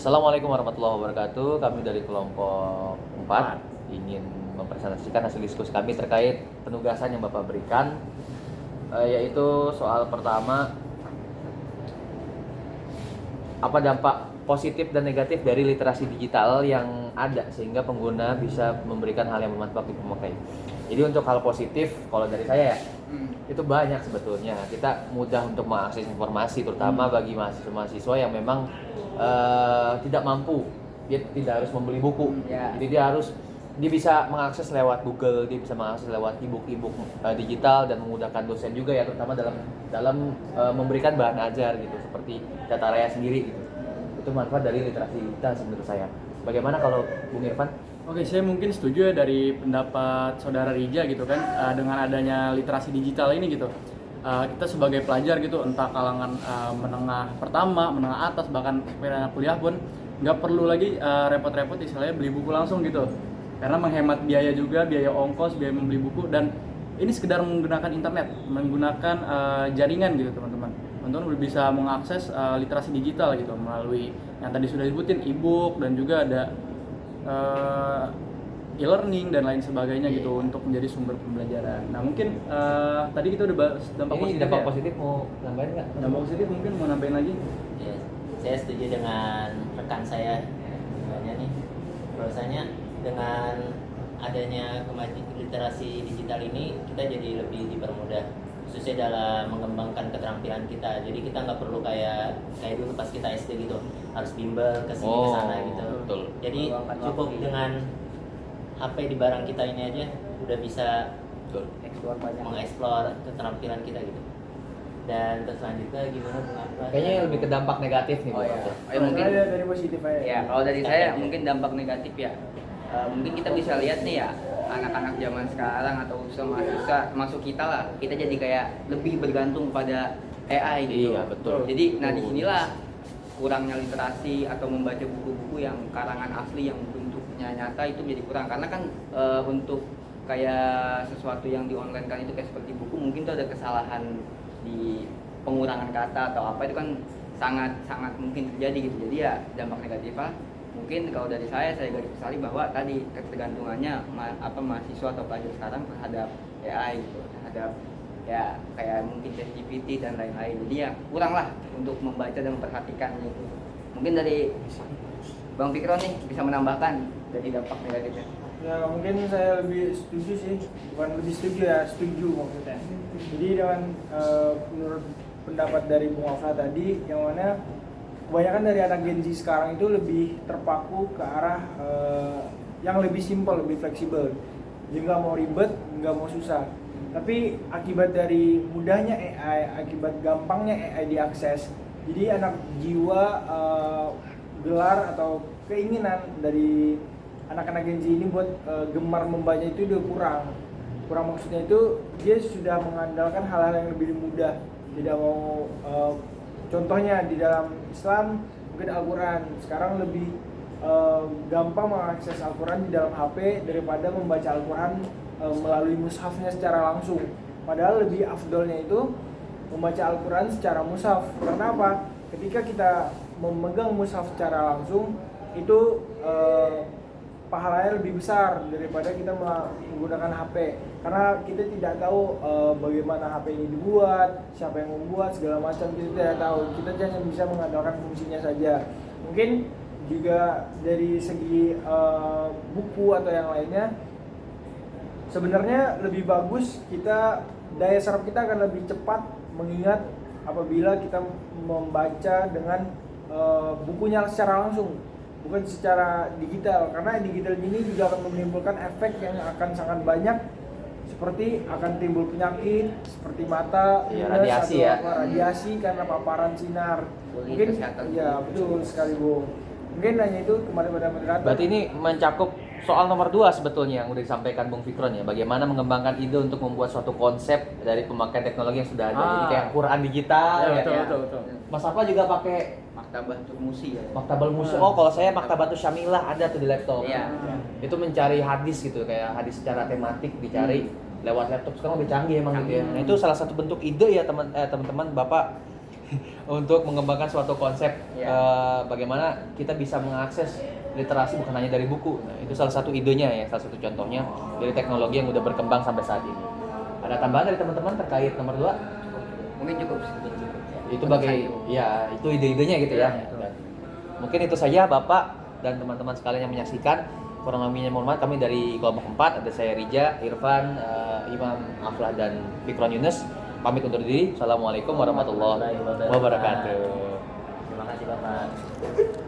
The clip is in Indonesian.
Assalamualaikum warahmatullahi wabarakatuh. Kami dari kelompok 4 ingin mempresentasikan hasil diskusi kami terkait penugasan yang Bapak berikan, yaitu soal pertama, apa dampak positif dan negatif dari literasi digital yang ada sehingga pengguna bisa memberikan hal yang bermanfaat bagi pemakai. Jadi untuk hal positif, kalau dari saya ya, itu banyak sebetulnya. Kita mudah untuk mengakses informasi, terutama bagi mahasiswa-mahasiswa yang memang tidak mampu, dia tidak harus membeli buku. Jadi dia bisa mengakses lewat Google, dia bisa mengakses lewat e-book digital dan memudahkan dosen juga ya, terutama dalam memberikan bahan ajar gitu, seperti data raya sendiri gitu. Itu manfaat dari literasi digital menurut saya. Bagaimana kalau Bung Irfan? Oke, saya mungkin setuju ya dari pendapat Saudara Rija gitu kan, dengan adanya literasi digital ini gitu. Kita sebagai pelajar gitu, entah kalangan menengah pertama, menengah atas, bahkan anak kuliah pun nggak perlu lagi repot-repot istilahnya beli buku langsung gitu. Karena menghemat biaya juga, biaya ongkos, biaya membeli buku, dan ini sekedar menggunakan internet, menggunakan jaringan gitu teman-teman. Teman-teman bisa mengakses literasi digital gitu melalui yang tadi sudah disebutin, e-book, dan juga ada e-learning dan lain sebagainya gitu untuk menjadi sumber pembelajaran. Nah mungkin tadi kita udah bahas dampak Ini positif. dampak Ya? positif mau nambahin nggak? Dampak positif mungkin mau nambahin lagi? Ya, saya setuju dengan rekan saya sebenarnya nih, bahwasanya dengan adanya kemajuan literasi digital ini kita jadi lebih dipermudah, khususnya dalam mengembangkan keterampilan kita. Jadi kita nggak perlu kayak dulu pas kita SD gitu harus bimbel ke sini ke sana gitu. Betul. Jadi cukup dengan HP di barang kita ini aja udah bisa mengeksplor keterampilan kita gitu. Dan terus selanjutnya gimana Bung Afran? Kayaknya lebih ke dampak negatif nih. Bung Afran. Mungkin dari positif aja. ya kalau dari saya mungkin dampak negatif ya. Mungkin kita bisa lihat nih ya, anak-anak zaman sekarang atau mahasiswa masuk kita lah, kita jadi kayak lebih bergantung pada AI gitu. Iya, betul. Jadi disinilah kurangnya literasi atau membaca buku-buku yang karangan asli yang bentuknya nyata itu jadi kurang, karena kan untuk kayak sesuatu yang di online kan itu kayak seperti buku, mungkin tuh ada kesalahan di pengurangan kata atau apa, itu kan sangat mungkin terjadi gitu. Jadi ya dampak negatifnya mungkin kalau dari saya garis bawahi bahwa tadi ketergantungannya mahasiswa atau pelajar sekarang terhadap AI gitu, terhadap ya kayak mungkin ChatGPT dan lain-lain. Jadi ya kurang lah untuk membaca dan memperhatikan gitu. Mungkin dari Bang Fikron nih bisa menambahkan dari dampak negatifnya. Ya mungkin saya lebih setuju sih, bukan lebih setuju ya, setuju maksudnya. Jadi dengan menurut pendapat dari Bung Afra tadi, yang mana kebanyakan dari anak Gen Z sekarang itu lebih terpaku ke arah yang lebih simpel, lebih fleksibel. Jadi nggak mau ribet, nggak mau susah. Tapi akibat dari mudahnya AI, akibat gampangnya AI diakses, jadi anak jiwa gelar atau keinginan dari anak-anak Gen Z ini buat gemar membaca itu udah kurang maksudnya itu dia sudah mengandalkan hal-hal yang lebih mudah, tidak mau contohnya di dalam Islam mungkin Al-Quran sekarang lebih gampang mengakses Al-Quran di dalam HP daripada membaca Al-Quran melalui mushafnya secara langsung. Padahal lebih afdolnya itu membaca Al-Quran secara mushaf. Karena apa? Ketika kita memegang mushaf secara langsung itu pahalanya lebih besar daripada kita menggunakan HP, karena kita tidak tahu bagaimana HP ini dibuat, siapa yang membuat, segala macam kita tidak tahu. Kita hanya bisa mengandalkan fungsinya saja. Mungkin juga dari segi buku atau yang lainnya, sebenarnya lebih bagus kita, daya serap kita akan lebih cepat mengingat apabila kita membaca dengan bukunya secara langsung, bukan secara digital, karena digital ini juga akan menimbulkan efek yang akan sangat banyak, seperti akan timbul penyakit seperti mata, radiasi ya. Radiasi karena paparan sinar. Mungkin ya betul sekali Bu. Mungkin hanya itu kembali pada pendekatan. Berarti ini mencakup soal nomor 2 sebetulnya yang udah disampaikan Bung Fikron ya. Bagaimana mengembangkan ide untuk membuat suatu konsep dari pemakaian teknologi yang sudah ada. Jadi kayak Quran digital Ya, ya. betul. Mas apa juga pakai Maktabah Musi ya. Maktabal Musi. Oh, kalau saya Maktabatus Syamilah ada tuh di laptop. Iya. Itu mencari hadis gitu, kayak hadis secara tematik dicari lewat laptop. Sekarang lebih canggih emang gitu ya. Nah, itu salah satu bentuk ide ya teman-teman Bapak untuk mengembangkan suatu konsep Ya. bagaimana kita bisa mengakses literasi bukan hanya dari buku. Nah, itu salah satu idenya ya, salah satu contohnya dari teknologi yang udah berkembang sampai saat ini. Ada tambahan dari teman-teman terkait nomor 2? Mungkin cukup. Itu bagai ya itu ide-idenya gitu ya. Dan mungkin itu saja Bapak dan teman-teman sekalian yang menyaksikan. Kurang lebihnya mohon maaf, kami dari kelompok 4 ada saya Rija, Irfan, Imam Aflah dan Fikron Yunus pamit undur diri. Assalamualaikum warahmatullahi wabarakatuh. Terima kasih Bapak.